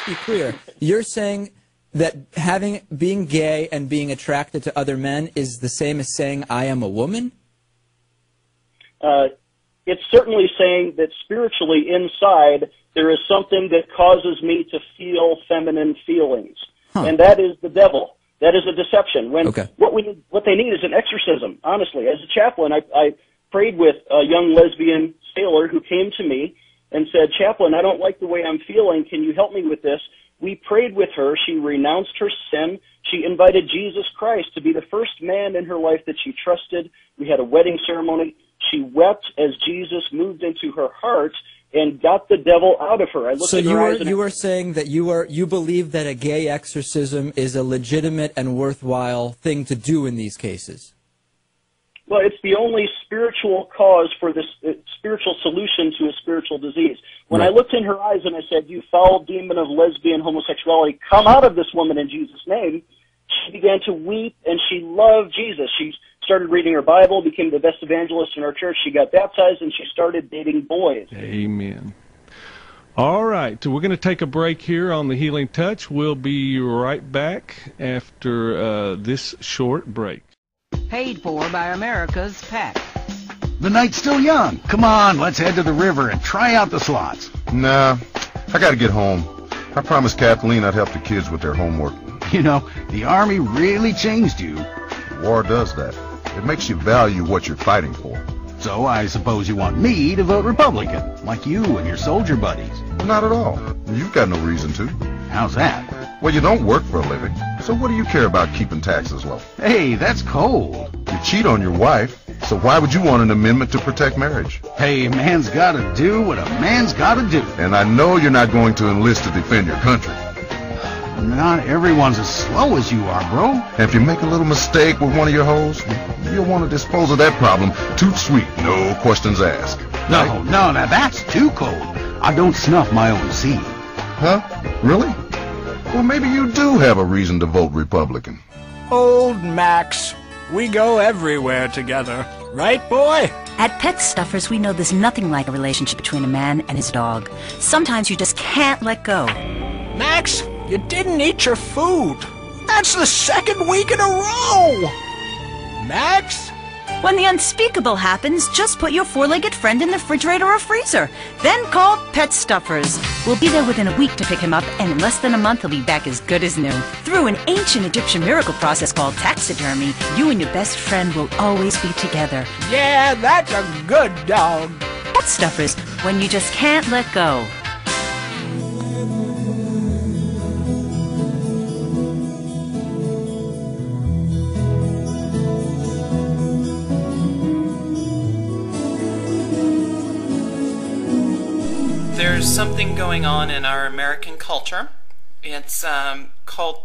just be clear. You're saying that being gay and being attracted to other men is the same as saying I am a woman? It's certainly saying that spiritually inside there is something that causes me to feel feminine feelings. And that is the devil. That is a deception. What they need is an exorcism, honestly. As a chaplain, I prayed with a young lesbian sailor who came to me and said, "Chaplain, I don't like the way I'm feeling. Can you help me with this?" We prayed with her. She renounced her sin. She invited Jesus Christ to be the first man in her life that she trusted. We had a wedding ceremony. She wept as Jesus moved into her heart and got the devil out of her. I looked in her eyes and you were saying that you believe that a gay exorcism is a legitimate and worthwhile thing to do in these cases? Well, it's the only spiritual cause for this spiritual solution to a spiritual disease. When I looked in her eyes and I said, "You foul demon of lesbian homosexuality, come out of this woman in Jesus' name," she began to weep and she loved Jesus. She started reading her Bible, became the best evangelist in our church. She got baptized and she started dating boys. Amen. All right, so we're going to take a break here on the Healing Touch. We'll be right back after this short break. Paid for by America's Pet. The night's still young. Come on, let's head to the river and try out the slots. Nah, I gotta get home. I promised Kathleen I'd help the kids with their homework. You know, the Army really changed you. War does that. It makes you value what you're fighting for. So I suppose you want me to vote Republican, like you and your soldier buddies. Not at all. You've got no reason to. How's that? Well, you don't work for a living, so what do you care about keeping taxes low? Hey, that's cold. You cheat on your wife, so why would you want an amendment to protect marriage? Hey, man's gotta do what a man's gotta do. And I know you're not going to enlist to defend your country. Not everyone's as slow as you are, bro. And if you make a little mistake with one of your hoes, you'll want to dispose of that problem toot sweet, no questions asked. No, now that's too cold. I don't snuff my own seed. Huh? Really? Well, maybe you do have a reason to vote Republican. Old Max, we go everywhere together. Right, boy? At Pet Stuffers, we know there's nothing like a relationship between a man and his dog. Sometimes you just can't let go. Max, you didn't eat your food. That's the second week in a row. Max? When the unspeakable happens, just put your four-legged friend in the refrigerator or freezer. Then call Pet Stuffers. We'll be there within a week to pick him up, and in less than a month he'll be back as good as new. Through an ancient Egyptian miracle process called taxidermy, you and your best friend will always be together. Yeah, that's a good dog. Pet Stuffers, when you just can't let go. There's something going on in our American culture. It's called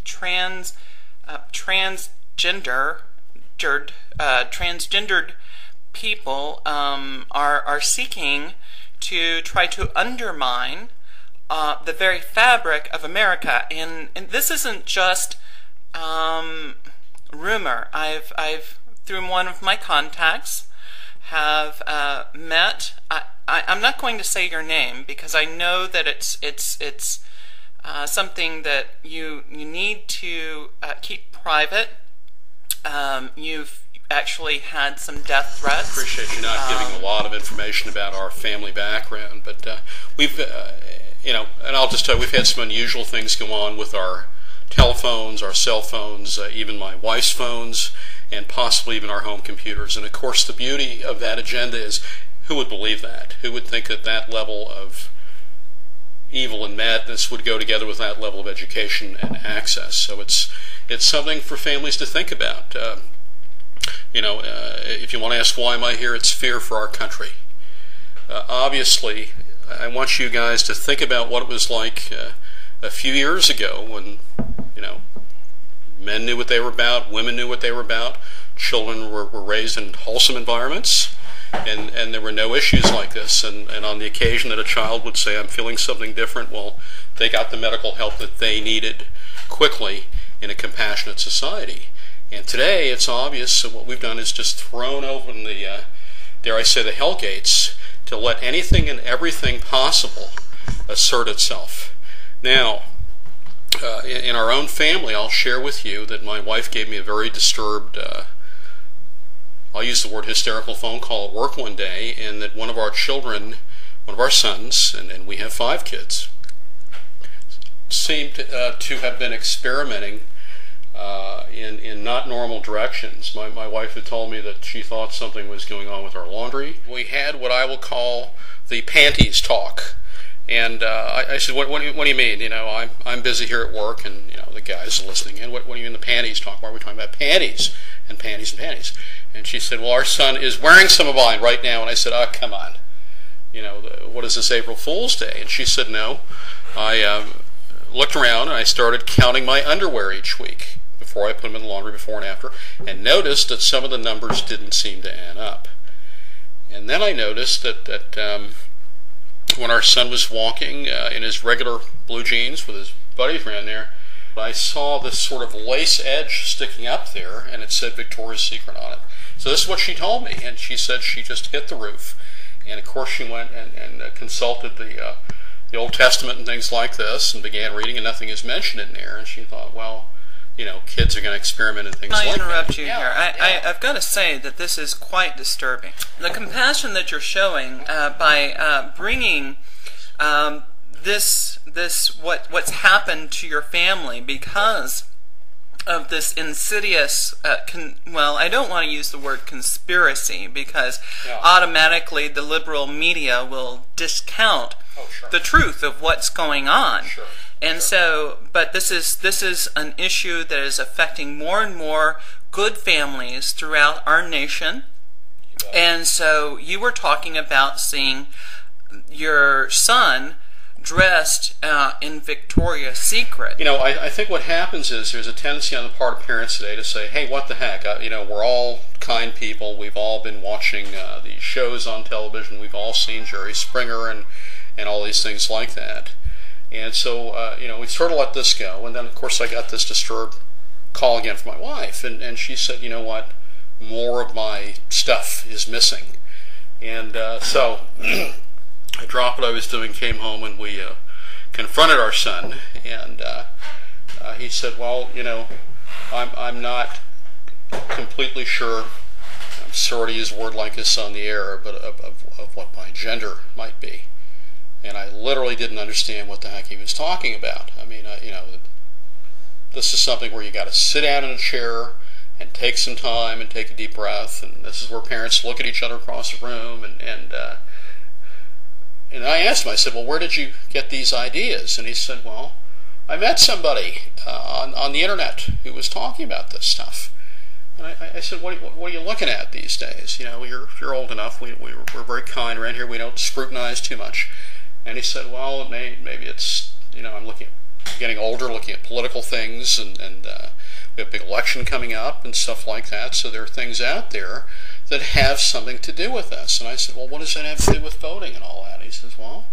transgendered people are seeking to try to undermine the very fabric of America. And this isn't just rumor. I've through one of my contacts have met. I'm not going to say your name because I know that it's something that you need to keep private. You've actually had some death threats. I appreciate you not giving a lot of information about our family background, but we've, and I'll just tell you, we've had some unusual things go on with our telephones, our cell phones, even my wife's phones, and possibly even our home computers. And of course, the beauty of that agenda is, who would believe that? Who would think that that level of evil and madness would go together with that level of education and access? So it's something for families to think about. If you want to ask why am I here, it's fear for our country. Obviously, I want you guys to think about what it was like a few years ago when, men knew what they were about, women knew what they were about, children were raised in wholesome environments, and there were no issues like this. And on the occasion that a child would say, I'm feeling something different, well, they got the medical help that they needed quickly in a compassionate society. And today, it's obvious that what we've done is just thrown open the, dare I say, the hell gates to let anything and everything possible assert itself. Now, in our own family, I'll share with you that my wife gave me a very disturbed, I'll use the word hysterical phone call at work one day, and that one of our children, one of our sons, and we have 5 kids, seemed to have been experimenting in not normal directions. My wife had told me that she thought something was going on with our laundry. We had what I will call the panties talk. And I said, what do you mean? You know, I'm busy here at work, and you know the guys are listening in. What do you mean the panties talk? Why are we talking about panties and panties and panties? And she said, well, our son is wearing some of mine right now. And I said, oh, come on. You know, what is this, April Fool's Day? And she said, no. I looked around and I started counting my underwear each week before I put them in the laundry, before and after, and noticed that some of the numbers didn't seem to add up. And then I noticed that when our son was walking in his regular blue jeans with his buddies around there, I saw this sort of lace edge sticking up there, and it said Victoria's Secret on it. So this is what she told me, and she said she just hit the roof. And of course she went and consulted the Old Testament and things like this, and began reading, and nothing is mentioned in there. And she thought, well, you know, kids are going to experiment and things like that. Can I interrupt you here? I've got to say that this is quite disturbing. The compassion that you're showing by bringing what's happened to your family because of this insidious, well, I don't want to use the word conspiracy because automatically the liberal media will discount the truth of what's going on. And so, but this is an issue that is affecting more and more good families throughout our nation. And so you were talking about seeing your son dressed in Victoria's Secret. You know, I think what happens is there's a tendency on the part of parents today to say, hey, what the heck, you know, we're all kind people, we've all been watching these shows on television, we've all seen Jerry Springer and all these things like that. And so, you know, we sort of let this go, and then of course I got this disturbed call again from my wife, and she said, you know what, more of my stuff is missing. And so I dropped what I was doing, came home, and we confronted our son, and he said, well, you know, I'm not completely sure, I'm sorry to use a word like this on the air, but of what my gender might be. And I literally didn't understand what the heck he was talking about. I mean, you know, this is something where you got to sit down in a chair and take some time and take a deep breath, and this is where parents look at each other across the room, and I asked him, I said, well, where did you get these ideas? And he said, well, I met somebody on the internet who was talking about this stuff. And I said, what are you looking at these days? You know, you're old enough. We're very kind around here. We don't scrutinize too much. And he said, well, maybe it's, you know, I'm getting older, looking at political things, and we have a big election coming up and stuff like that, so there are things out there that have something to do with this. And I said, well, what does that have to do with voting and all that? And he says, well,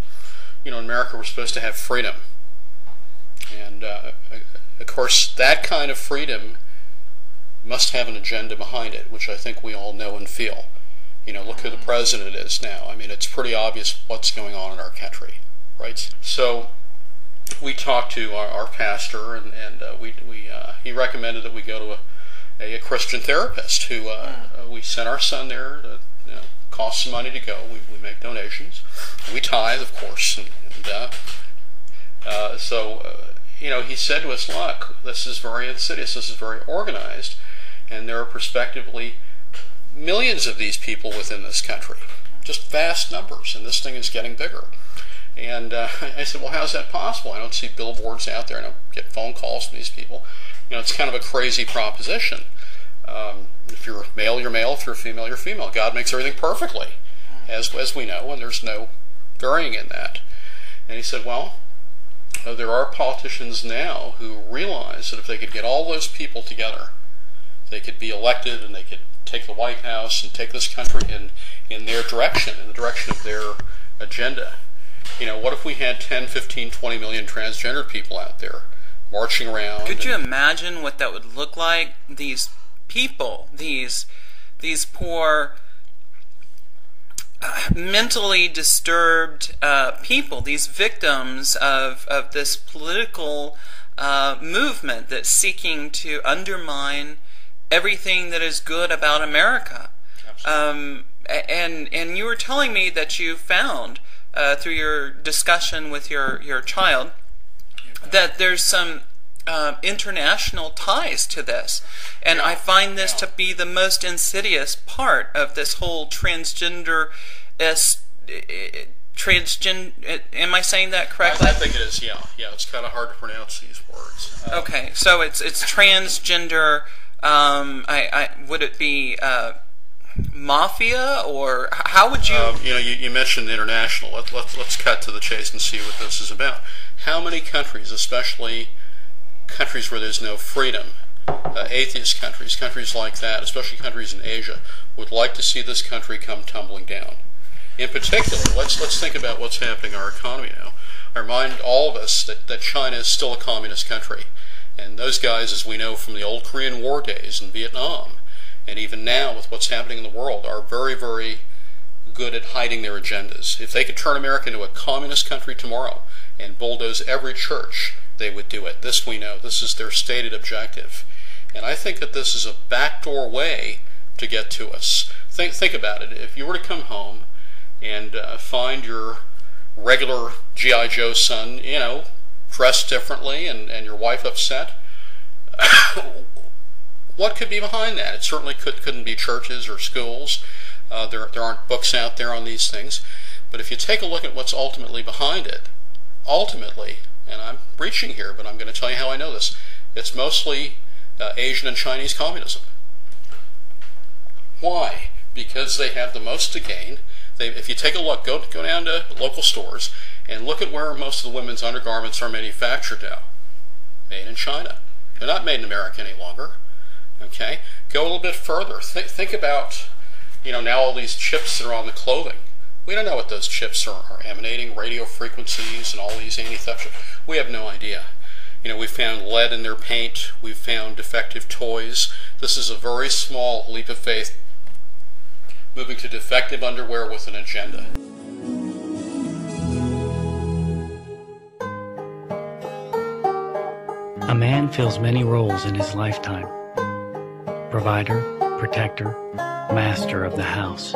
you know, in America we're supposed to have freedom. And, of course, that kind of freedom must have an agenda behind it, which I think we all know and feel. You know, look who the president is now. I mean, it's pretty obvious what's going on in our country, right? So we talked to our pastor, and he recommended that we go to a Christian therapist who we sent our son there. You know, cost some money to go. We make donations. We tithe, of course, so you know, he said to us, look, this is very insidious. This is very organized, and there are prospectively millions of these people within this country, just vast numbers, and this thing is getting bigger. And I said, well, how's that possible? I don't see billboards out there, and I don't get phone calls from these people. You know, it's kind of a crazy proposition. If you're male, you're male. If you're female, you're female. God makes everything perfectly, as we know, and there's no varying in that. And he said, well, there are politicians now who realize that if they could get all those people together, they could be elected, and they could take the White House and take this country in their direction, in the direction of their agenda. You know, what if we had 10, 15, 20 million transgender people out there marching around? Could you imagine what that would look like? These people, these poor, mentally disturbed people, these victims of this political movement that's seeking to undermine everything that is good about America. And you were telling me that you found through your discussion with your child that there's some international ties to this, and I find this to be the most insidious part of this whole transgender. Am I saying that correctly? I think it is. Yeah. It's kind of hard to pronounce these words. Okay, so it's transgender. Would it be mafia, or how would you? You mentioned international. Let's cut to the chase and see what this is about. How many countries, especially countries where there's no freedom, atheist countries like that, especially countries in Asia, would like to see this country come tumbling down? In particular, let's think about what's happening in our economy now. I remind all of us that China is still a communist country, and those guys, as we know from the old Korean War days in Vietnam, and even now with what's happening in the world, are very, very good at hiding their agendas. If they could turn America into a communist country tomorrow and bulldoze every church, they would do it. This we know. This is their stated objective. And I think that this is a backdoor way to get to us. Think about it. If you were to come home and find your regular G.I. Joe son, dressed differently, and your wife upset, what could be behind that? It certainly couldn't be churches or schools. There aren't books out there on these things. But if you take a look at what's ultimately behind it, and I'm reaching here, but I'm going to tell you how I know this, it's mostly Asian and Chinese communism. Why? Because they have the most to gain. If you take a look, go down to local stores and look at where most of the women's undergarments are manufactured now. Made in China. They're not made in America any longer. Okay? Go a little bit further. Think about, now all these chips that are on the clothing. We don't know what those chips are emanating, radio frequencies and all these anti-theft. We have no idea. We found lead in their paint. We've found defective toys. This is a very small leap of faith, moving to defective underwear with an agenda. A man fills many roles in his lifetime. Provider, protector, master of the house.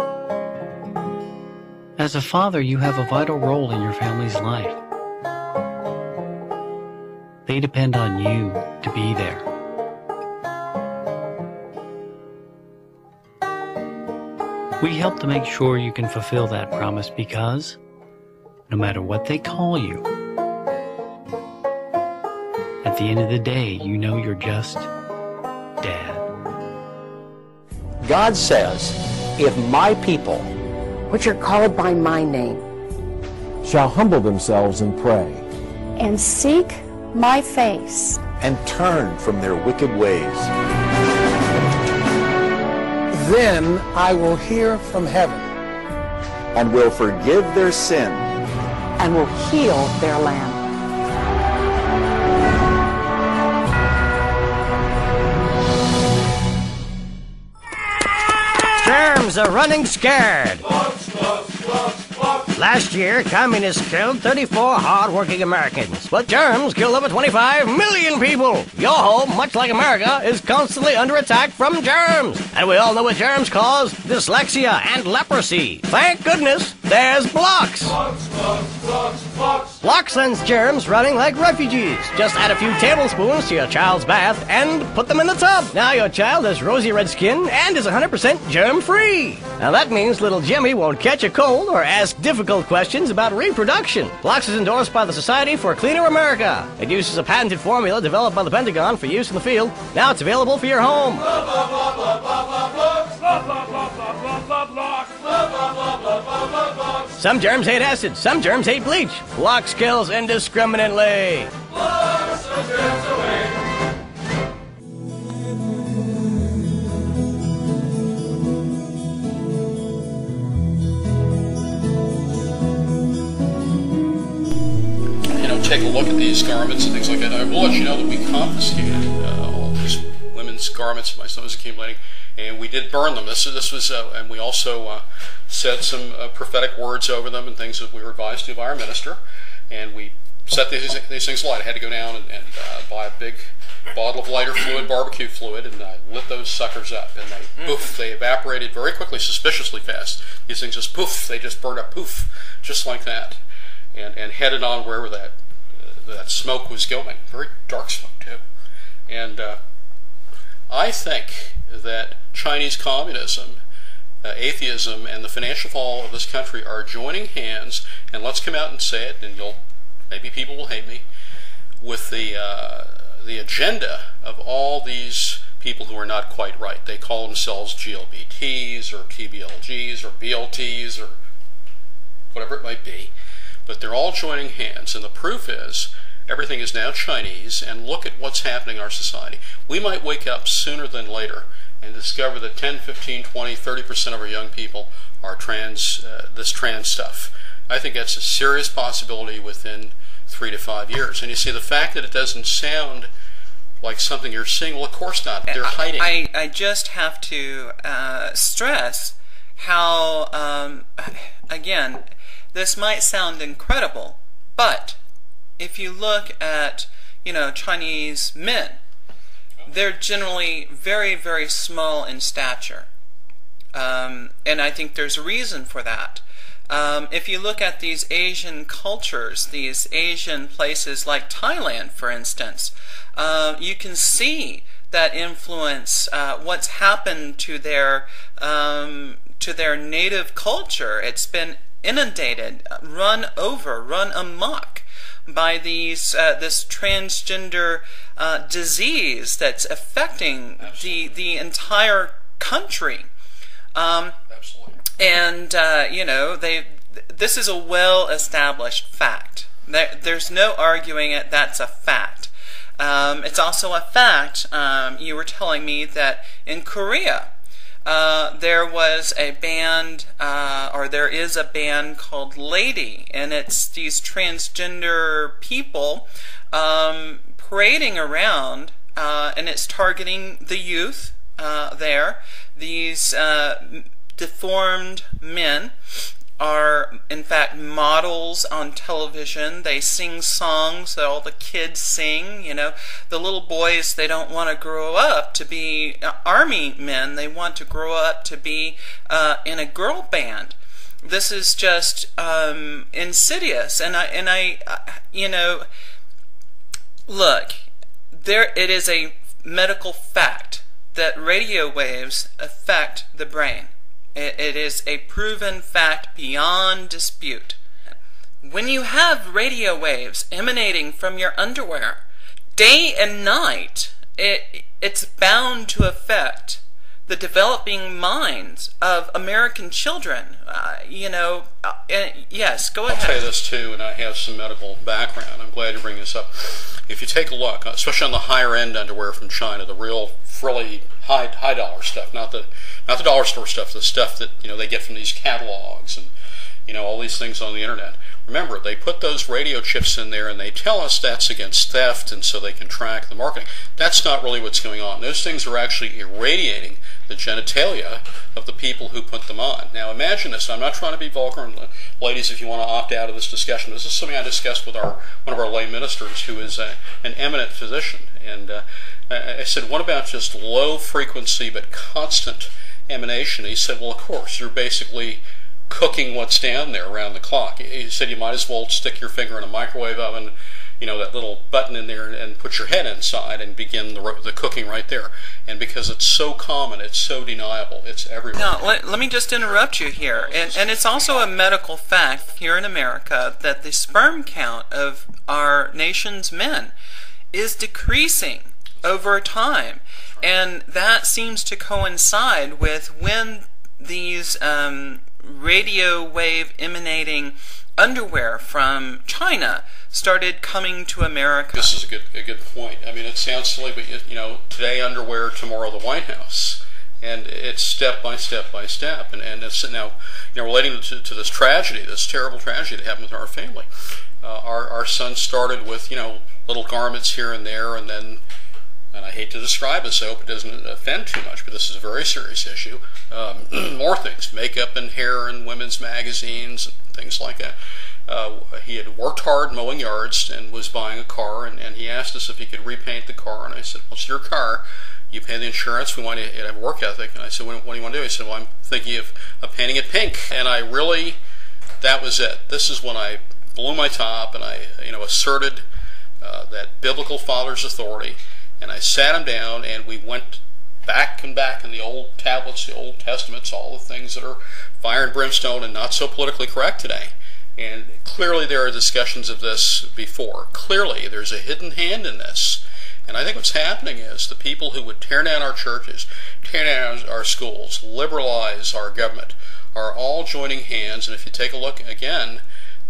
As a father, you have a vital role in your family's life. They depend on you to be there. We help to make sure you can fulfill that promise because, no matter what they call you, at the end of the day, you know you're just Dad. God says, if my people, which are called by my name, shall humble themselves and pray, and seek my face, and turn from their wicked ways, then I will hear from heaven, and will forgive their sin, and will heal their land. Germs are running scared. Last year, communists killed 34 hard-working Americans, but germs killed over 25 million people. Your home, much like America, is constantly under attack from germs. And we all know what germs cause: dyslexia and leprosy. Thank goodness, there's Blocks. Blocks sends germs running like refugees. Just add a few tablespoons to your child's bath and put them in the tub. Now your child has rosy red skin and is 100% germ-free. Now that means little Jimmy won't catch a cold or ask difficult questions about reproduction. Blocks is endorsed by the Society for a Cleaner America. It uses a patented formula developed by the Pentagon for use in the field. Now it's available for your home. Some germs hate acid, some germs hate bleach. Blocks kills indiscriminately. Blocks the germs away. Take a look at these garments and things like that. I will let you know that we confiscated all these women's garments my son was accumulating, and we did burn them. This was, and we also said some prophetic words over them and things that we were advised to by our minister, and we set these things alight. I had to go down and buy a big bottle of lighter fluid, barbecue fluid, and I lit those suckers up, and they poof, they evaporated very quickly, suspiciously fast. These things just poof, they just burned up, poof, just like that, and headed on wherever that smoke was going. Very dark smoke too. And I think that Chinese communism, atheism, and the financial fall of this country are joining hands, and let's come out and say it, and maybe people will hate me, with the agenda of all these people who are not quite right. They call themselves GLBTs or TBLGs or BLTs or whatever it might be, but they're all joining hands, and the proof is everything is now Chinese, and look at what's happening in our society. We might wake up sooner than later and discover that 10, 15, 20, 30% of our young people are this trans stuff. I think that's a serious possibility within 3 to 5 years. And you see, the fact that it doesn't sound like something you're seeing, well, of course not. They're hiding. I just have to stress how, again, this might sound incredible, but if you look at, Chinese men, they're generally very, very small in stature. And I think there's a reason for that. If you look at these Asian cultures, these Asian places like Thailand, for instance, you can see that influence, what's happened to their native culture. It's been inundated, run over, run amok by this transgender disease that's affecting the entire country. Absolutely. And this is a well-established fact. There's no arguing it. That's a fact. It's also a fact. You were telling me that in Korea there was a band, or there is a band called Lady, and it's these transgender people parading around, and it's targeting the youth there. These deformed men are in fact models on television. They sing songs that all the kids sing. The little boys, they don't want to grow up to be army men. They want to grow up to be in a girl band. This is just insidious. And I look, it is a medical fact that radio waves affect the brain. It is a proven fact beyond dispute. When you have radio waves emanating from your underwear, day and night, it's bound to affect the developing minds of American children. Yes, go ahead. I'll tell you this too, and I have some medical background. I'm glad you bring this up. If you take a look, especially on the higher end underwear from China, the real frilly high dollar stuff, not the dollar store stuff, the stuff that they get from these catalogs and all these things on the internet. Remember, they put those radio chips in there and they tell us that's against theft, and so they can track the marketing. That's not really what's going on. Those things are actually irradiating the genitalia of the people who put them on. Now imagine this. I'm not trying to be vulgar, and ladies, if you want to opt out of this discussion, this is something I discussed with one of our lay ministers who is an eminent physician. And I said, what about just low frequency but constant emanation? He said, well, of course, you're basically cooking what's down there around the clock. He said you might as well stick your finger in a microwave oven, that little button in there, and put your head inside and begin the cooking right there. And because it's so common, it's so deniable, it's everywhere. Now, let me just interrupt you here. And it's also a medical fact here in America that the sperm count of our nation's men is decreasing over time. And that seems to coincide with when these radio wave emanating underwear from China started coming to America. This is a good point. I mean, it sounds silly, but today underwear, tomorrow the White House, and it's step by step by step. And it's now relating to this tragedy, this terrible tragedy that happened with our family. Our son started with little garments here and there, and then and I hate to describe this, I hope it doesn't offend too much, but this is a very serious issue. More things, makeup and hair in women's magazines and things like that. He had worked hard mowing yards and was buying a car, and he asked us if he could repaint the car, and I said, well, it's your car. You pay the insurance. We want you to have work ethic. And I said, what do you want to do? He said, well, I'm thinking of painting it pink. And I really, that was it. This is when I blew my top and I, asserted that biblical father's authority. And I sat him down and we went back and back in the old tablets, the Old Testaments, all the things that are fire and brimstone and not so politically correct today. And clearly there are discussions of this before. Clearly there's a hidden hand in this. And I think what's happening is the people who would tear down our churches, tear down our schools, liberalize our government, are all joining hands. And if you take a look again,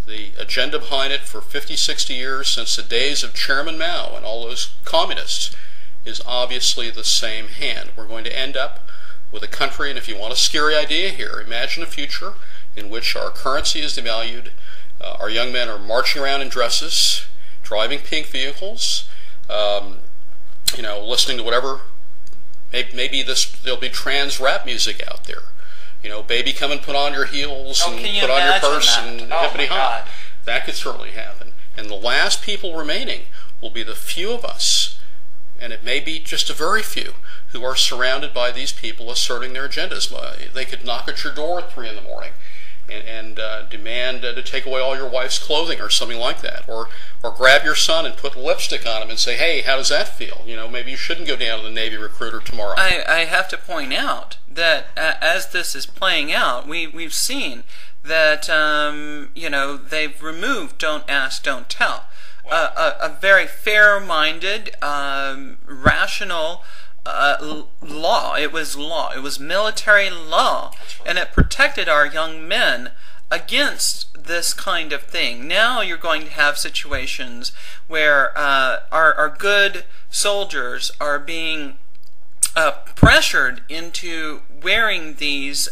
the agenda behind it for 50, 60 years, since the days of Chairman Mao and all those communists, is obviously the same hand. We're going to end up with a country, and if you want a scary idea here, imagine a future in which our currency is devalued, our young men are marching around in dresses, driving pink vehicles, listening to whatever, maybe there'll be trans rap music out there. Baby, come and put on your heels and put on your purse and hippity hop. That could certainly happen. And the last people remaining will be the few of us, and it may be just a very few, who are surrounded by these people asserting their agendas. They could knock at your door at 3 in the morning and demand to take away all your wife's clothing or something like that, or grab your son and put lipstick on him and say, hey, how does that feel? Maybe you shouldn't go down to the Navy recruiter tomorrow. I have to point out that as this is playing out, we've seen that they've removed Don't Ask, Don't Tell. A very fair-minded, rational law. It was military law, and it protected our young men against this kind of thing. Now you're going to have situations where our good soldiers are being pressured into wearing these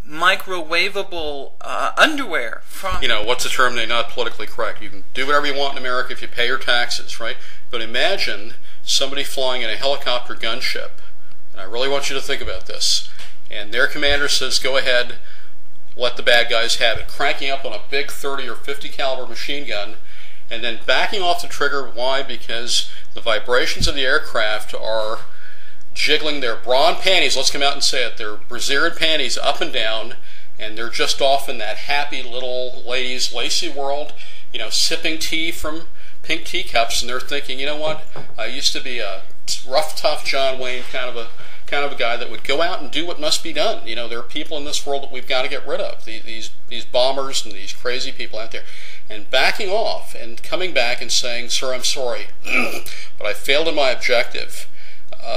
microwavable underwear from... what's the term? They're not politically correct. You can do whatever you want in America if you pay your taxes, right? But imagine somebody flying in a helicopter gunship, and I really want you to think about this, and their commander says, go ahead, let the bad guys have it, cranking up on a big 30 or 50 caliber machine gun, and then backing off the trigger. Why? Because the vibrations of the aircraft are jiggling their bra and panties, let's come out and say it, their brassiere and panties up and down, and they're just off in that happy little ladies' lacy world, sipping tea from pink teacups, and they're thinking, you know what, I used to be a rough, tough John Wayne kind of a guy that would go out and do what must be done. There are people in this world that we've got to get rid of, these bombers and these crazy people out there. And backing off and coming back and saying, sir, I'm sorry, but I failed in my objective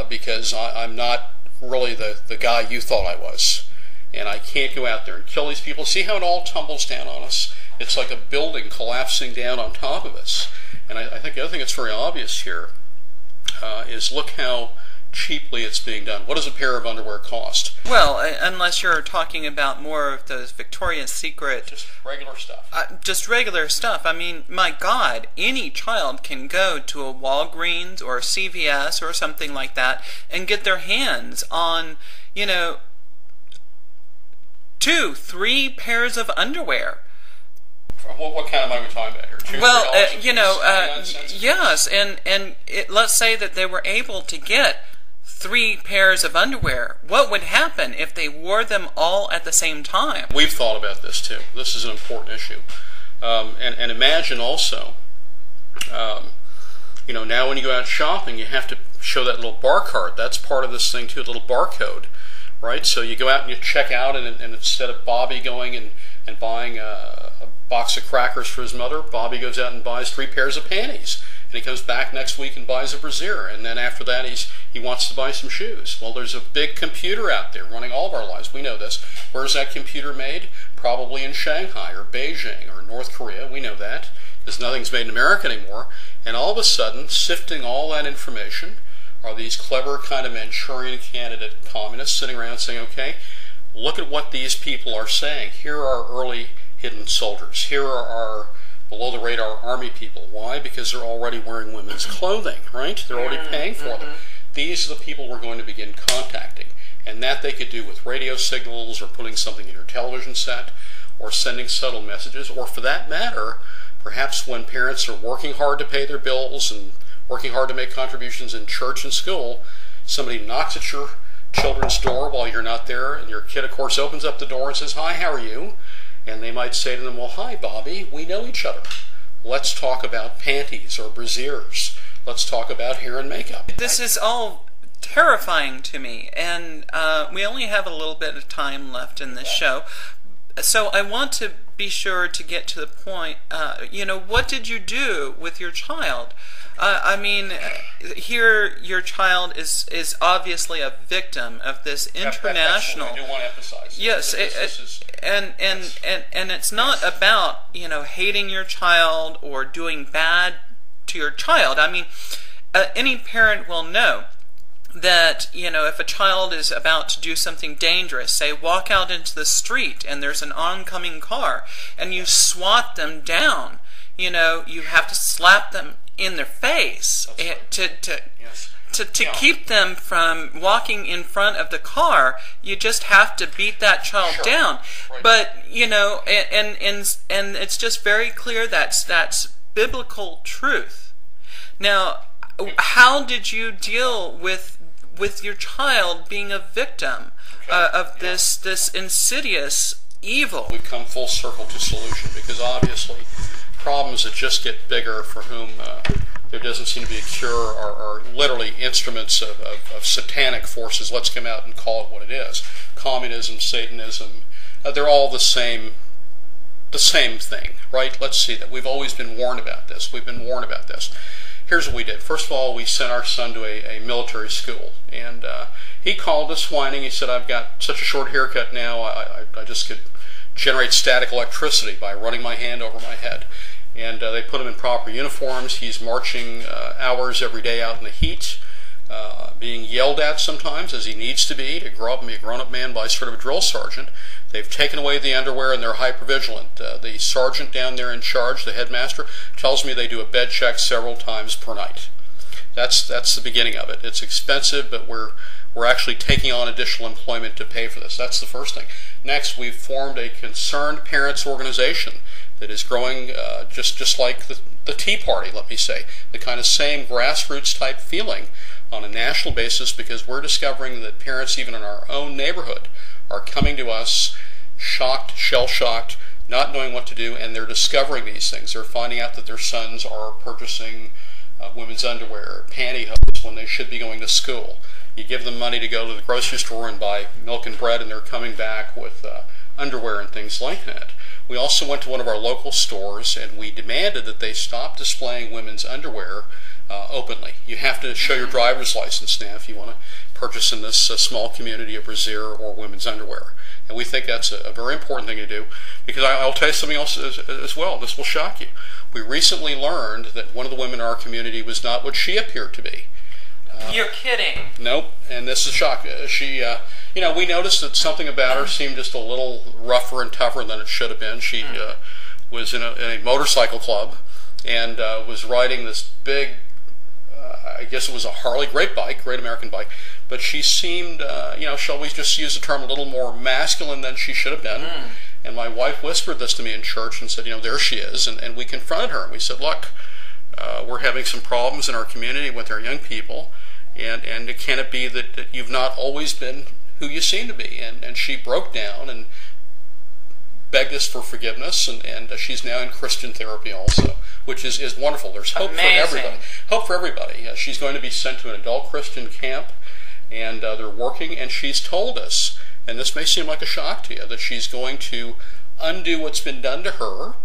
because I'm not really the guy you thought I was. And I can't go out there and kill these people. See how it all tumbles down on us? It's like a building collapsing down on top of us. And I think the other thing that's very obvious here is look how cheaply it's being done. What does a pair of underwear cost? Well, unless you're talking about more of those Victoria's Secret... Just regular stuff. Just regular stuff. I mean, my God, any child can go to a Walgreens or a CVS or something like that and get their hands on, 2, 3 pairs of underwear. What kind of money are we talking about here? Well, yes, and let's say that they were able to get 3 pairs of underwear. What would happen if they wore them all at the same time? We've thought about this too. This is an important issue. And imagine also, now when you go out shopping, you have to show that little bar card. That's part of this thing too, a little barcode, right? So you go out and you check out, and instead of Bobby going and buying a box of crackers for his mother, Bobby goes out and buys 3 pairs of panties, and he comes back next week and buys a brassiere, and then after that he wants to buy some shoes. Well, there's a big computer out there running all of our lives. We know this. Where's that computer made? Probably in Shanghai or Beijing or North Korea. We know that, because nothing's made in America anymore. And all of a sudden, sifting all that information are these clever kind of Manchurian candidate communists sitting around saying, okay, look at what these people are saying. Here are early hidden soldiers. Here are our below-the-radar Army people. Why? Because they're already wearing women's clothing, right? They're already paying for them. These are the people we're going to begin contacting. And that they could do with radio signals or putting something in your television set or sending subtle messages, or for that matter, perhaps when parents are working hard to pay their bills and working hard to make contributions in church and school, somebody knocks at your children's door while you're not there, and your kid, of course, opens up the door and says, "Hi, how are you?" And they might say to them, "Well, hi, Bobby, we know each other. Let's talk about panties or brassieres. Let's talk about hair and makeup." This is all terrifying to me, and we only have a little bit of time left in this show. So I want to be sure to get to the point. What did you do with your child? I mean, here your child is obviously a victim of this international. I do want to emphasize. Yes, and it's not about hating your child or doing bad to your child. I mean, any parent will know that if a child is about to do something dangerous, say walk out into the street and there's an oncoming car and you swat them down, you have to slap them in their face to keep them from walking in front of the car. You just have to beat that child down. Right. But and it's just very clear that's biblical truth. Now, how did you deal with your child being a victim of this insidious evil? We've come full circle to solution, because obviously problems that just get bigger, for whom there doesn't seem to be a cure, are literally instruments of satanic forces. Let's come out and call it what it is. Communism, Satanism, they're all the same thing, right? Let's see that. We've always been warned about this. We've been warned about this. Here's what we did. First of all, we sent our son to a military school, and he called us whining. He said, "I've got such a short haircut now, I just could generate static electricity by running my hand over my head." And they put him in proper uniforms. He's marching hours every day out in the heat, being yelled at sometimes, as he needs to be, to grow up and be a grown-up man by sort of a drill sergeant. They've taken away the underwear and they're hypervigilant. The sergeant down there in charge, the headmaster, tells me they do a bed check several times per night. That's the beginning of it. It's expensive, but we're actually taking on additional employment to pay for this. That's the first thing. Next, we've formed a concerned parents organization that is growing just like the Tea Party, let me say, the kind of same grassroots type feeling on a national basis, because we're discovering that parents, even in our own neighborhood, are coming to us shocked, shell-shocked, not knowing what to do, and they're discovering these things. They're finding out that their sons are purchasing women's underwear, pantyhose, when they should be going to school. You give them money to go to the grocery store and buy milk and bread, and they're coming back with underwear and things like that. We also went to one of our local stores and we demanded that they stop displaying women's underwear openly. You have to show your driver's license now if you want to purchase in this small community a brassiere or women's underwear. And we think that's a very important thing to do, because I'll tell you something else as well. This will shock you. We recently learned that one of the women in our community was not what she appeared to be. You're kidding. Nope, and this is shocking. She, we noticed that something about her seemed just a little rougher and tougher than it should have been. She was in a motorcycle club and was riding this big, I guess it was a Harley, great American bike, but she seemed, shall we just use the term, a little more masculine than she should have been. And my wife whispered this to me in church and said, there she is, and we confronted her and we said, look, we're having some problems in our community with our young people, and can it be that you've not always been who you seem to be? And she broke down and begged us for forgiveness, and she's now in Christian therapy also, which is wonderful. There's hope for everybody. Hope for everybody. She's going to be sent to an adult Christian camp, and they're working, and she's told us, and this may seem like a shock to you, that she's going to undo what's been done to her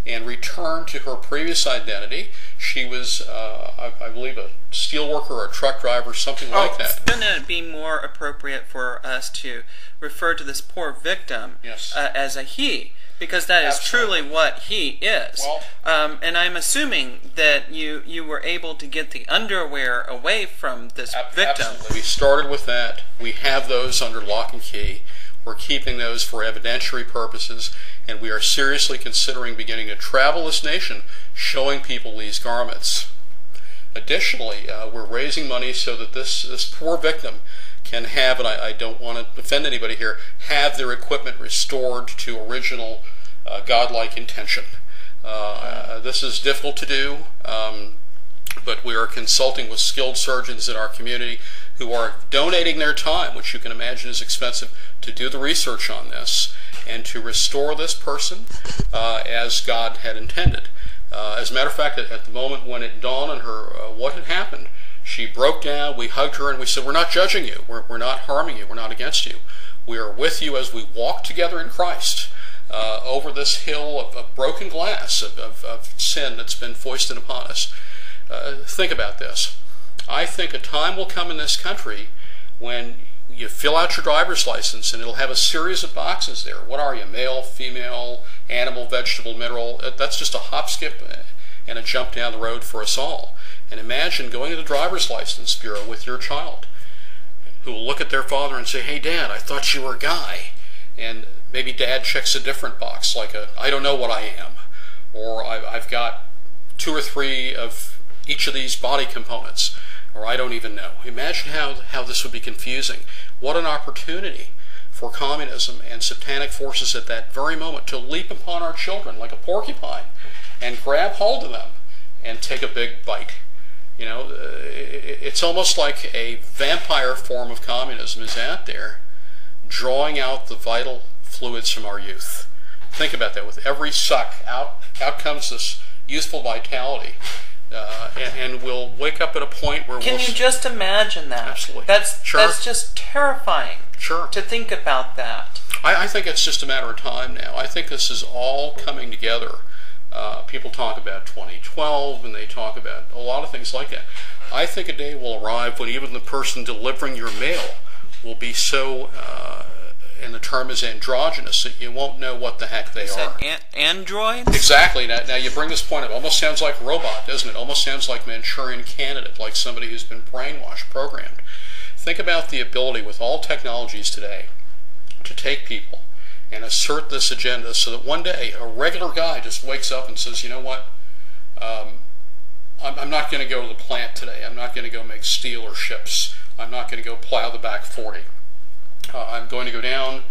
and return to her previous identity. She was, I believe, a steel worker or a truck driver, something like that. Wouldn't it be more appropriate for us to refer to this poor victim as a he? Because that is truly what he is. Well, and I'm assuming that you were able to get the underwear away from this victim. Absolutely. We started with that. We have those under lock and key. We're keeping those for evidentiary purposes, and we are seriously considering beginning to travel this nation showing people these garments. Additionally, we're raising money so that this poor victim can have, and I don't want to offend anybody here, have their equipment restored to original godlike intention. This is difficult to do, but we are consulting with skilled surgeons in our community who are donating their time, which you can imagine is expensive, to do the research on this and to restore this person as God had intended. As a matter of fact, at the moment when it dawned on her what had happened, she broke down, we hugged her, and we said, we're not judging you, we're not harming you, we're not against you. We are with you as we walk together in Christ over this hill of broken glass, of sin that's been foisted upon us. Think about this. I think a time will come in this country when you fill out your driver's license and it'll have a series of boxes there. What are you, male, female, animal, vegetable, mineral? That's just a hop, skip, and a jump down the road for us all. And imagine going to the driver's license bureau with your child who will look at their father and say, hey, Dad, I thought you were a guy. And maybe Dad checks a different box, like I don't know what I am. Or I've got 2 or 3 of each of these body components. Or I don't even know. Imagine how this would be confusing. What an opportunity for communism and satanic forces at that very moment to leap upon our children like a porcupine and grab hold of them and take a big bite. You know, it's almost like a vampire form of communism is out there, drawing out the vital fluids from our youth. Think about that. With every suck, out comes this youthful vitality. And we'll wake up at a point where Can you just imagine that? Absolutely. That's just terrifying. Sure. To think about that. I think it's just a matter of time now. I think this is all coming together. People talk about 2012 and they talk about a lot of things like that. I think a day will arrive when even the person delivering your mail will be so, and the term is androgynous, that you won't know what the heck they are. Androids? Exactly. Now you bring this point up. Almost sounds like robot, doesn't it? Almost sounds like Manchurian Candidate, like somebody who's been brainwashed, programmed. Think about the ability with all technologies today to take people and assert this agenda so that one day a regular guy just wakes up and says, you know what, I'm not going to go to the plant today. I'm not going to go make steel or ships. I'm not going to go plow the back 40. I'm going to go down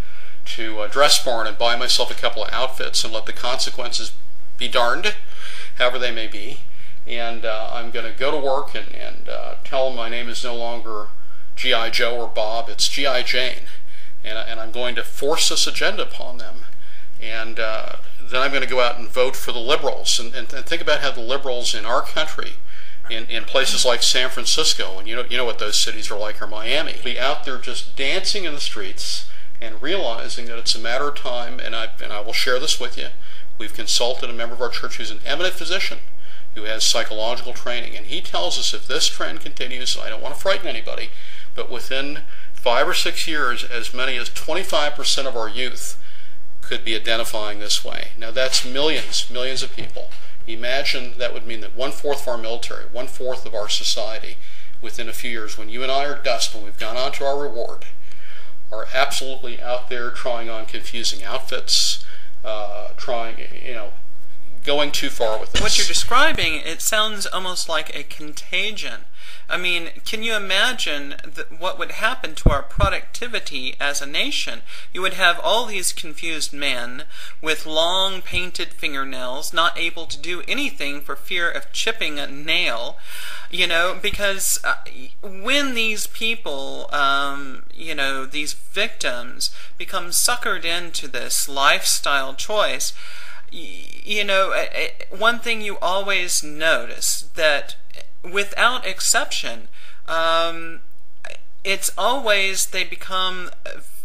to a dress barn and buy myself a couple of outfits and let the consequences be darned, however they may be. And I'm going to go to work and tell them my name is no longer G.I. Joe or Bob, it's G.I. Jane. And I'm going to force this agenda upon them. And then I'm going to go out and vote for the liberals. And think about how the liberals in our country, in places like San Francisco, and you know what those cities are like, or Miami, be out there just dancing in the streets and realizing that it's a matter of time. And I will share this with you. We've consulted a member of our church who's an eminent physician who has psychological training, and he tells us if this trend continues, I don't want to frighten anybody, but within 5 or 6 years, as many as 25% of our youth could be identifying this way. Now that's millions of people. Imagine that would mean that 1/4 of our military, 1/4 of our society, within a few years, when you and I are dust, when we've gone on to our reward, are absolutely out there trying on confusing outfits, going too far with this. What you're describing, it sounds almost like a contagion. I mean, can you imagine what would happen to our productivity as a nation? You would have all these confused men with long painted fingernails, not able to do anything for fear of chipping a nail, because when these people, these victims become suckered into this lifestyle choice, one thing you always notice that without exception, it's always they become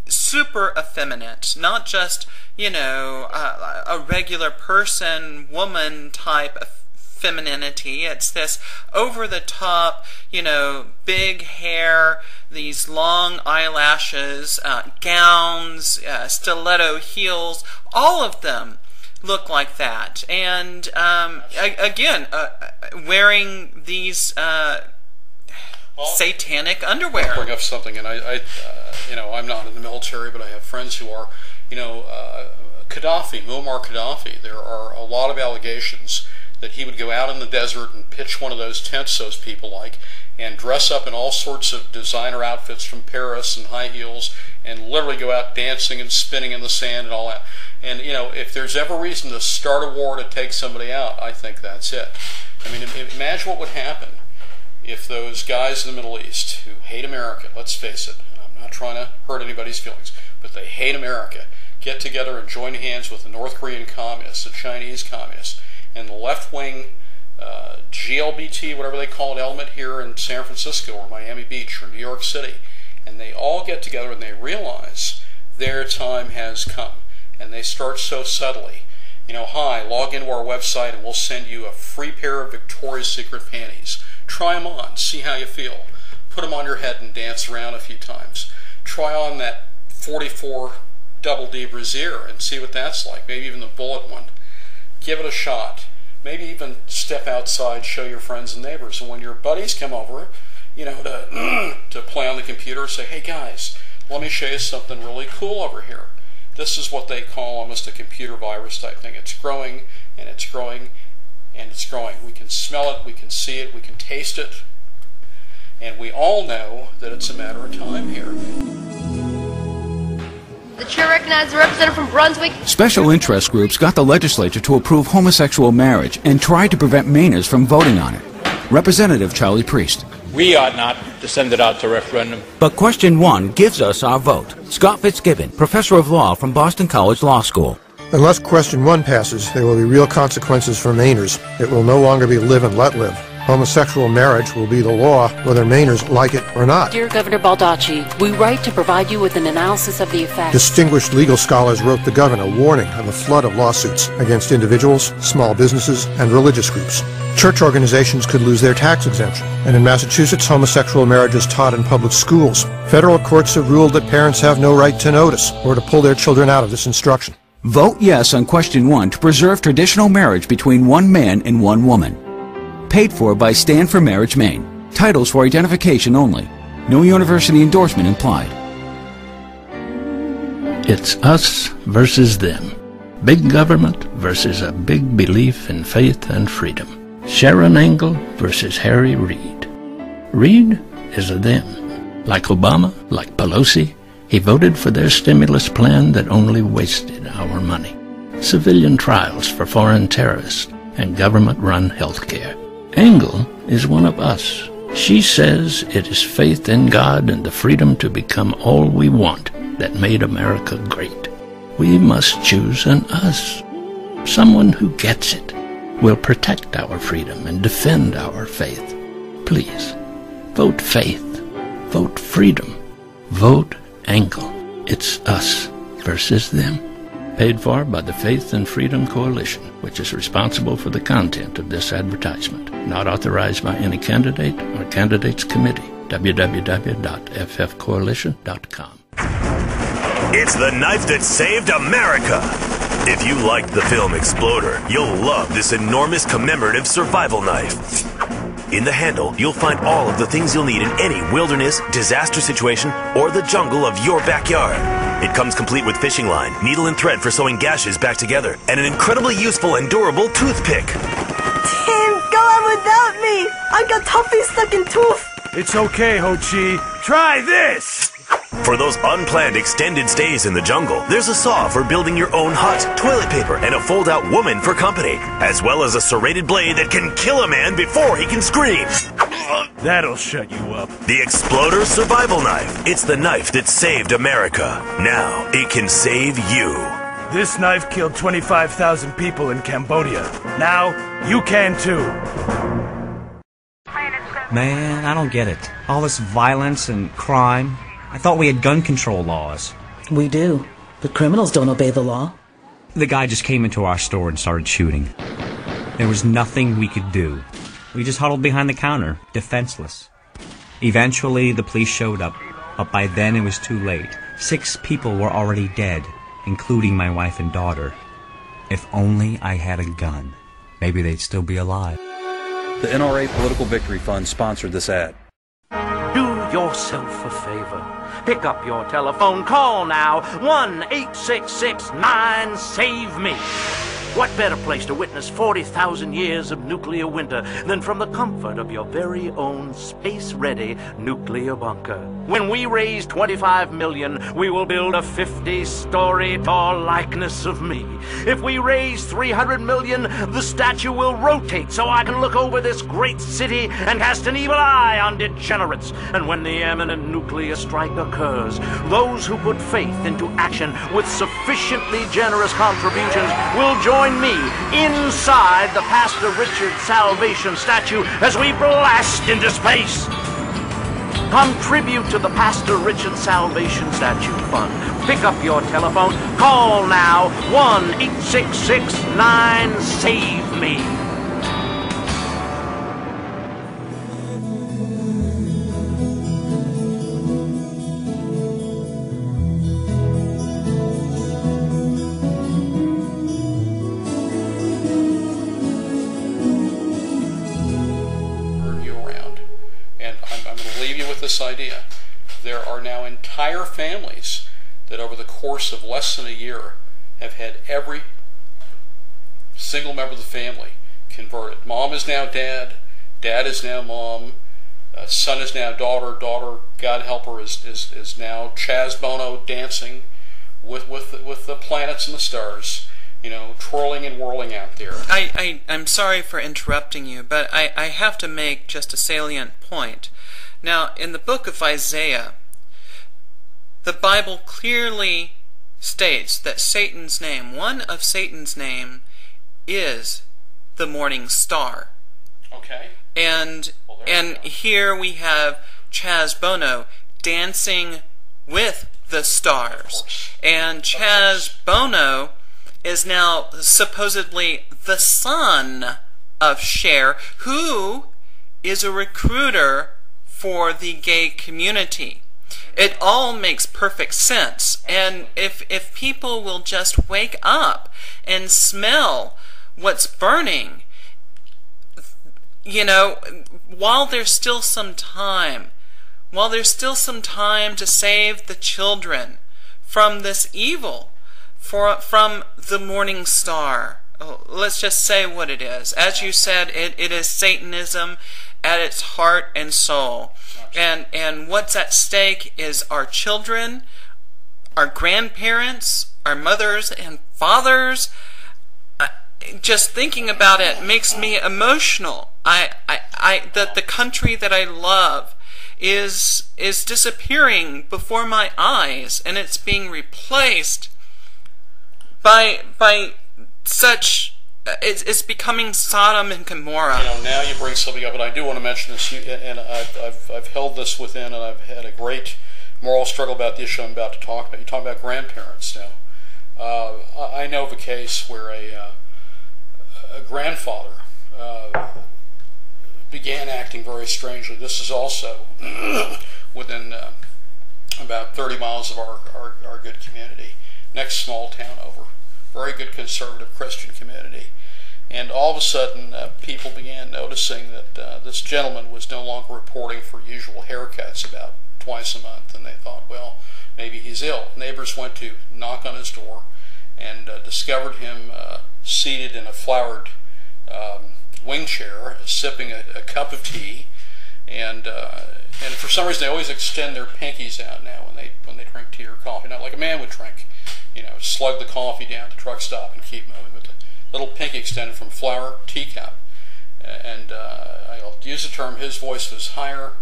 super effeminate, not just, a regular person, woman type of femininity. It's this over-the-top, big hair, these long eyelashes, gowns, stiletto heels, all of them look like that. And again, wearing these satanic underwear. I'll bring up something, and I I'm not in the military, but I have friends who are. Gaddafi, Muammar Gaddafi. There are a lot of allegations that he would go out in the desert and pitch one of those tents, those people like, and dress up in all sorts of designer outfits from Paris and high heels, and literally go out dancing and spinning in the sand and all that. And, if there's ever reason to start a war to take somebody out, I think that's it. I mean, imagine what would happen if those guys in the Middle East who hate America, let's face it, and I'm not trying to hurt anybody's feelings, but they hate America, get together and join hands with the North Korean communists, the Chinese communists, and the left-wing GLBT, whatever they call it, element here in San Francisco or Miami Beach or New York City, and they all get together and they realize their time has come, and they start so subtly. Hi, log into our website and we'll send you a free pair of Victoria's Secret panties. Try them on, see how you feel. Put them on your head and dance around a few times. Try on that 44 double D brassiere and see what that's like, maybe even the bullet one. Give it a shot. Maybe even step outside, show your friends and neighbors. And when your buddies come over, to play on the computer, say, hey guys, let me show you something really cool over here. This is what they call almost a computer virus type thing. It's growing, and it's growing, and it's growing. We can smell it, we can see it, we can taste it, and we all know that it's a matter of time here. The chair recognizes a representative from Brunswick. Special interest groups got the legislature to approve homosexual marriage and tried to prevent Mainers from voting on it. Representative Charlie Priest. We ought not to send it out to referendum. But question 1 gives us our vote. Scott Fitzgibbon, professor of law from Boston College Law School. Unless question 1 passes, there will be real consequences for Mainers. It will no longer be live and let live. Homosexual marriage will be the law, whether Mainers like it or not. Dear Governor Baldacci, we write to provide you with an analysis of the effects. Distinguished legal scholars wrote the governor warning of a flood of lawsuits against individuals, small businesses, and religious groups. Church organizations could lose their tax exemption. And in Massachusetts, homosexual marriage is taught in public schools. Federal courts have ruled that parents have no right to notice or to pull their children out of this instruction. Vote yes on question 1 to preserve traditional marriage between one man and one woman. Paid for by Stand for Marriage Maine. Titles for identification only. No university endorsement implied. It's us versus them. Big government versus a big belief in faith and freedom. Sharon Engel versus Harry Reid. Reid is a them. Like Obama, like Pelosi, he voted for their stimulus plan that only wasted our money. Civilian trials for foreign terrorists and government-run health care. Engel is one of us. She says it is faith in God and the freedom to become all we want that made America great. We must choose an us. Someone who gets it, will protect our freedom and defend our faith. Please, vote faith. Vote freedom. Vote Engel. It's us versus them. Paid for by the Faith and Freedom Coalition, which is responsible for the content of this advertisement. Not authorized by any candidate or candidates committee. www.ffcoalition.com. It's the knife that saved America. If you liked the film Exploder, you'll love this enormous commemorative survival knife. In the handle, you'll find all of the things you'll need in any wilderness, disaster situation, or the jungle of your backyard. It comes complete with fishing line, needle and thread for sewing gashes back together, and an incredibly useful and durable toothpick. Tim, go on without me! I got toffee stuck in tooth! It's okay, Ho-Chi. Try this! For those unplanned extended stays in the jungle, there's a saw for building your own hut, toilet paper, and a fold-out woman for company, as well as a serrated blade that can kill a man before he can scream. That'll shut you up. The Exploder Survival Knife. It's the knife that saved America. Now, it can save you. This knife killed 25,000 people in Cambodia. Now, you can too. Man, I don't get it. All this violence and crime. I thought we had gun control laws. We do, but criminals don't obey the law. The guy just came into our store and started shooting. There was nothing we could do. We just huddled behind the counter, defenseless. Eventually, the police showed up, but by then it was too late. 6 people were already dead, including my wife and daughter. If only I had a gun, maybe they'd still be alive. The NRA Political Victory Fund sponsored this ad. yourself a favor. Pick up your telephone, call now, 1-866-9-SAVE-ME. What better place to witness 40,000 years of nuclear winter than from the comfort of your very own space-ready nuclear bunker? When we raise $25 million, we will build a 50-story tall likeness of me. If we raise $300 million, the statue will rotate so I can look over this great city and cast an evil eye on degenerates. And when the imminent nuclear strike occurs, those who put faith into action with sufficiently generous contributions will join me inside the Pastor Richard Salvation statue as we blast into space. Contribute to the Pastor Richard Salvation Statue Fund. Pick up your telephone. Call now, 1-866-9-SAVE-ME. This idea. There are now entire families that over the course of less than a year have had every single member of the family converted. Mom is now dad, dad is now mom, son is now daughter, daughter, God help her, is now Chaz Bono dancing with the planets and the stars, you know, twirling and whirling out there. I'm sorry for interrupting you, but I have to make just a salient point. Now, in the book of Isaiah, the Bible clearly states that Satan's name, one of Satan's name, is the morning star. Okay. And here we have Chaz Bono dancing with the stars. And Chaz Bono is now supposedly the son of Cher, who is a recruiter for the gay community. It all makes perfect sense. And if people will just wake up and smell what's burning, you know, while there's still some time to save the children from this evil, from the morning star. Let's just say what it is. As you said, it is Satanism at its heart and soul. And what's at stake is our children, our grandparents, our mothers and fathers. Just thinking about it makes me emotional. That the country that I love is disappearing before my eyes, and it's being replaced by such. It's becoming Sodom and Gomorrah. You know, now you bring something up, and I do want to mention this, and I've held this within, and I've had a great moral struggle about the issue I'm about to talk about. You talk about grandparents now. I know of a case where a grandfather began acting very strangely. This is also within about 30 miles of our good community, next small town over. Very good conservative Christian community. And all of a sudden, people began noticing that this gentleman was no longer reporting for usual haircuts about twice a month, and they thought, well, maybe he's ill. Neighbors went to knock on his door and discovered him seated in a flowered wing chair, sipping a cup of tea, and for some reason they always extend their pinkies out now when they drink tea or coffee, not like a man would drink. You know, slug the coffee down at the truck stop and keep moving with the little pinky extended from flower teacup. And I'll use the term, his voice was higher,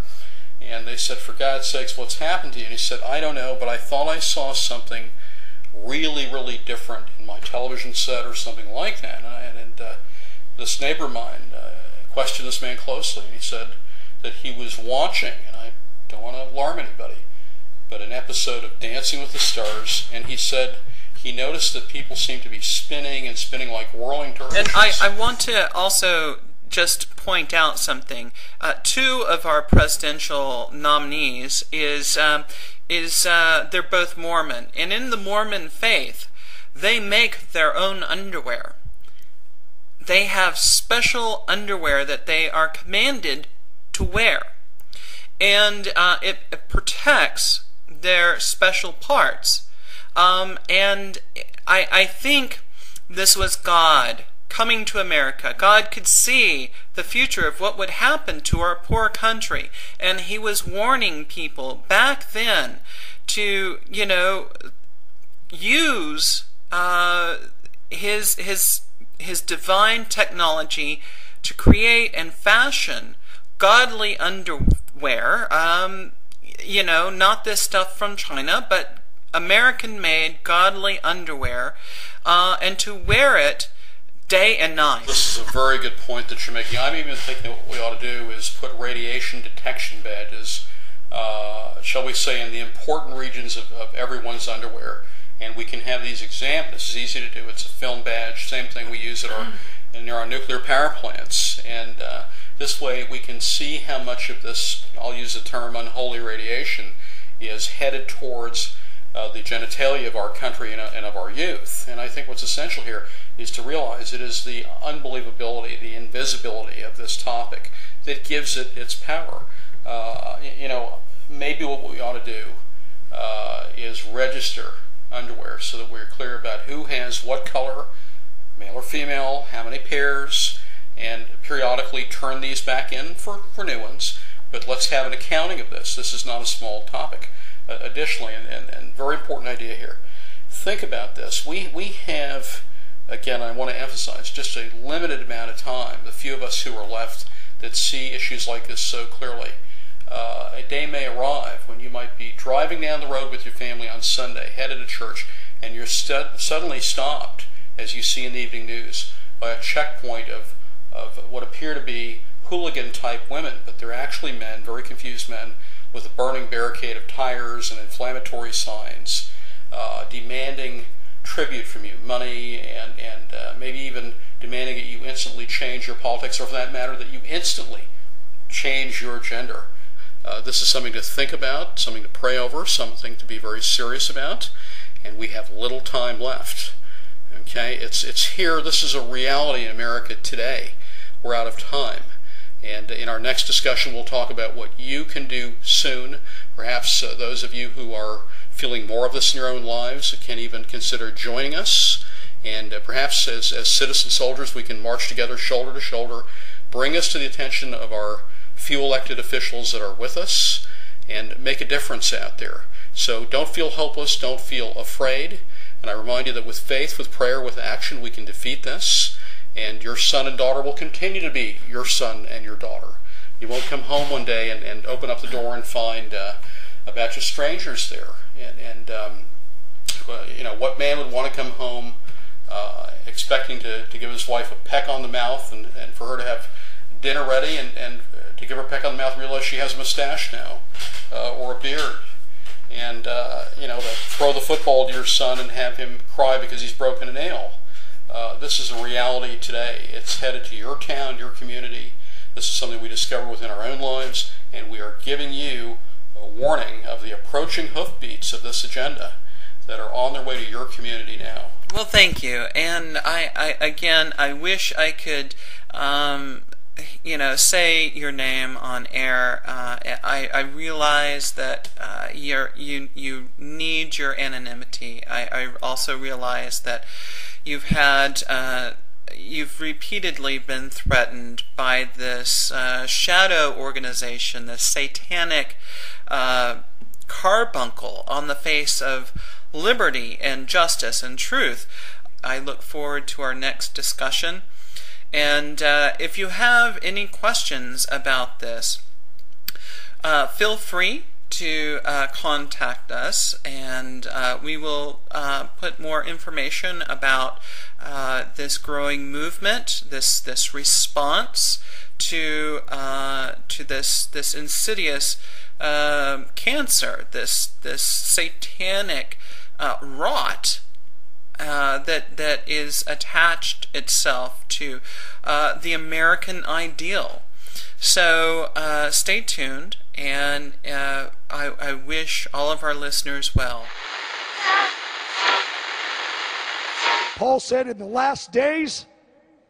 and they said, for God's sakes, what's happened to you? And he said, I don't know, but I thought I saw something really, really different in my television set or something like that. And this neighbor of mine questioned this man closely, and he said that he was watching, and I don't want to alarm anybody, but an episode of Dancing with the Stars, and he said he noticed that people seemed to be spinning and spinning like whirling dervishes. And I want to also just point out something. Two of our presidential nominees they're both Mormon, and in the Mormon faith, they make their own underwear. They have special underwear that they are commanded to wear. and it protects their special parts. And I think this was God coming to America. God could see the future of what would happen to our poor country, and he was warning people back then to, you know, use his divine technology to create and fashion godly underwear. You know, not this stuff from China, but American-made godly underwear, and to wear it day and night. This is a very good point that you're making. I'm even thinking what we ought to do is put radiation detection badges, shall we say, in the important regions of everyone's underwear. And we can have these examined. This is easy to do. It's a film badge, same thing we use in our nuclear power plants. And this way we can see how much of this, I'll use the term unholy radiation, is headed towards the genitalia of our country and of our youth. And I think what's essential here is to realize it is the unbelievability, the invisibility of this topic that gives it its power. You know, maybe what we ought to do is register underwear so that we're clear about who has what color, male or female, how many pairs, and periodically turn these back in for new ones. But let's have an accounting of this. This is not a small topic. Additionally, and very important idea here, think about this. We have, again, I want to emphasize, just a limited amount of time, the few of us who are left that see issues like this so clearly. A day may arrive when you might be driving down the road with your family on Sunday, headed to church, and you're suddenly stopped, as you see in the evening news, by a checkpoint of what appear to be hooligan-type women, but they're actually men, very confused men, with a burning barricade of tires and inflammatory signs, demanding tribute from you, money, and maybe even demanding that you instantly change your politics, or for that matter, that you instantly change your gender. This is something to think about, something to pray over, something to be very serious about, and we have little time left. Okay, it's here. This is a reality in America today. We're out of time. And in our next discussion, we'll talk about what you can do soon. Perhaps those of you who are feeling more of this in your own lives can even consider joining us. And perhaps as citizen soldiers, we can march together shoulder to shoulder, bring us to the attention of our few elected officials that are with us, and make a difference out there. So don't feel hopeless, don't feel afraid. And I remind you that with faith, with prayer, with action, we can defeat this. And your son and daughter will continue to be your son and your daughter. You won't come home one day and open up the door and find a batch of strangers there. And you know, what man would want to come home expecting to give his wife a peck on the mouth and for her to have dinner ready and to give her a peck on the mouth and realize she has a mustache now or a beard? And you know, to throw the football to your son and have him cry because he's broken a nail. This is a reality today. It's headed to your town, your community. This is something we discover within our own lives, and we are giving you a warning of the approaching hoofbeats of this agenda that are on their way to your community now. Well, thank you. And I wish I could, you know, say your name on air. I realize that you need your anonymity. I also realize that you've repeatedly been threatened by this shadow organization, this satanic carbuncle on the face of liberty and justice and truth. I look forward to our next discussion. And if you have any questions about this, feel free to contact us, and we will put more information about this growing movement, this response to this insidious cancer, this satanic rot that is attached itself to the American ideal. So stay tuned, and I wish all of our listeners well. Paul said in the last days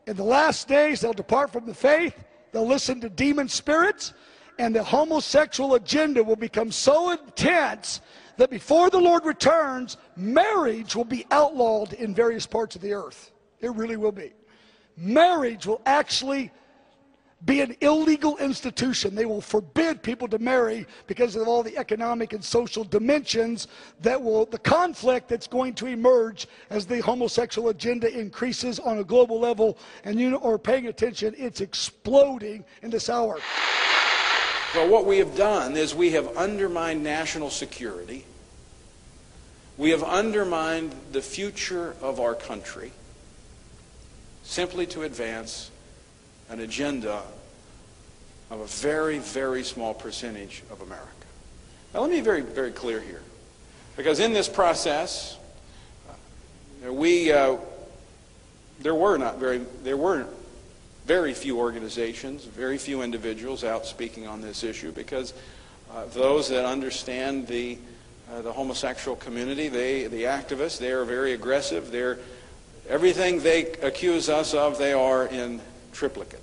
they'll depart from the faith, they'll listen to demon spirits, and the homosexual agenda will become so intense that before the Lord returns, marriage will be outlawed in various parts of the earth. It really will be. Marriage will actually be an illegal institution. They will forbid people to marry because of all the economic and social dimensions the conflict that's going to emerge as the homosexual agenda increases on a global level. And you are paying attention, it's exploding in this hour. Well, what we have done is we have undermined national security. We have undermined the future of our country simply to advance an agenda of a very, very small percentage of America. Now, let me be very, very clear here, because in this process, there were very few organizations, very few individuals out speaking on this issue, because those that understand the homosexual community, the activists, they are very aggressive. Everything they accuse us of, they are in triplicate.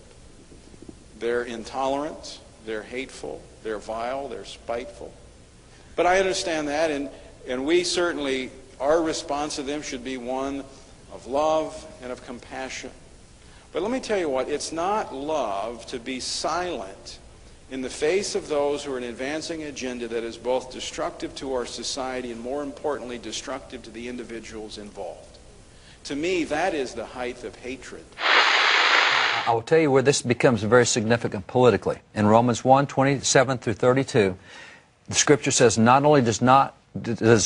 They're intolerant, they're hateful, they're vile, they're spiteful. But I understand that, and we certainly, our response to them should be one of love and of compassion. But let me tell you what, it's not love to be silent in the face of those who are advancing an agenda that is both destructive to our society and, more importantly, destructive to the individuals involved. To me, that is the height of hatred. I will tell you where this becomes very significant politically. In Romans 1:27 through 32, the Scripture says not only does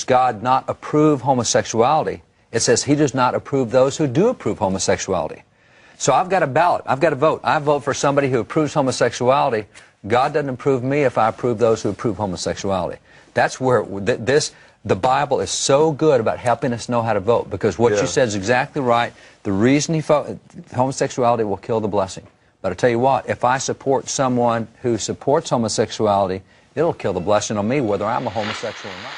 God not approve homosexuality, it says He does not approve those who do approve homosexuality. So I've got a ballot. I've got to vote. I vote for somebody who approves homosexuality. God doesn't approve me if I approve those who approve homosexuality. That's where the Bible is so good about helping us know how to vote, because what you said is exactly right. The reason homosexuality will kill the blessing. But I tell you what, if I support someone who supports homosexuality, it'll kill the blessing on me, whether I'm a homosexual or not.